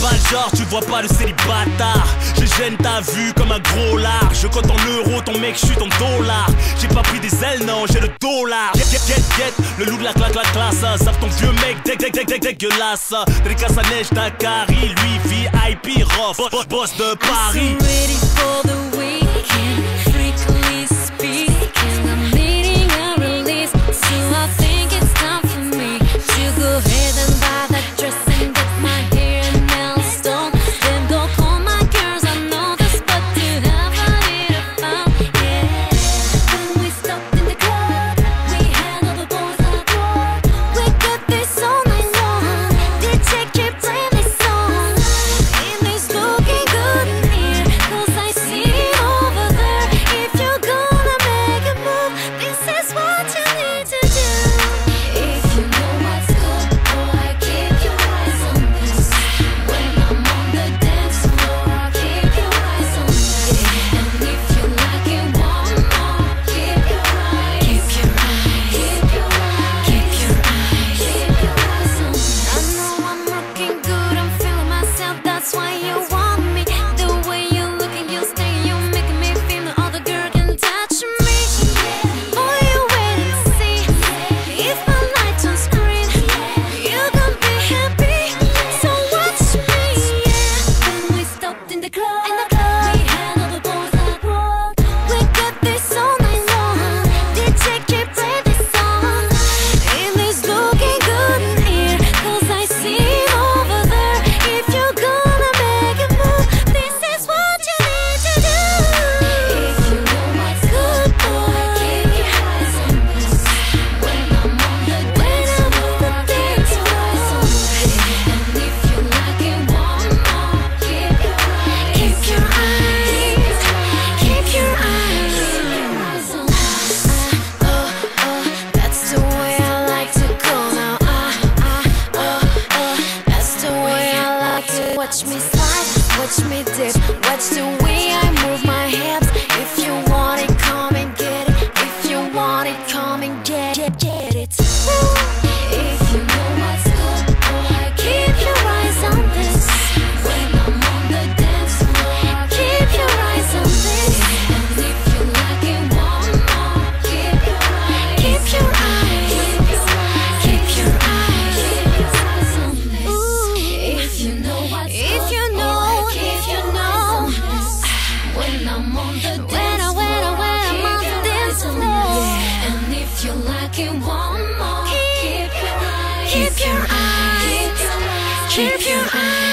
pas le genre, tu vois pas le célibataire. Je gêne ta vue comme un gros lard. Je compte en euros, ton mec chute en dollars. J'ai pas pris des ailes, non, j'ai le dollar. Get, le loup de la classe. Savent ton vieux mec, dégueulasse. Dédicace à Neige, Dakari, lui VIP, rough, boss de Paris. Ready for the weekend, freakily speaking. I'm needing a release, so I think it's time for me to go ahead and buy that dress and get my hair and nails done. Then go call my girls, I know the spot to have a little fun, yeah. When we stopped in the club, we had all the boys on board. We got this all night long, DJ kept playing this song. And it's looking good in here, 'cause I see it over there. If you're gonna make a move, this is what you need to do. If you know what's good, boy, keep your eyes on this. When I'm on the dance floor, keep your eyes on this. And if you like it, one more, keep your eyes, keep your eyes, keep your eyes, keep your eyes, keep your eyes on this. I know I'm looking good, I'm feeling myself, that's why you want me. The way you look and you stay, you making me feel no other girl can touch me. Boy, you wait and see. If my light turns green, you gon' be happy. So watch me, yeah. When we stopped in the club, we had all the boys on board. We got this all night long. DJ kept playing this song. And it's looking good in here, 'cause I see it over there. If you're gonna make a move, this is what you need to do. If you know what's good, boy, keep your eyes on this. When I'm on the dance floor, keep your eyes on this. And if you like it, one more, keep your eyes, keep your eyes, keep your eyes on this. That's the way I like to go now. That's the way I like to watch me slide, watch me dip, watch the way I move my hips. If you want it, come and get it. If you want it, come and get it. If you know what's good, boy, keep your eyes on this. When I'm on the dance floor, keep your eyes on this. And if you like it, one more, keep your eyes, keep your eyes, keep your eyes, keep your eyes on this. If you know what's good, if you know, if you know. When I'm on the dance floor, and if you like it, one more, keep your eyes, keep your eyes, keep your eyes.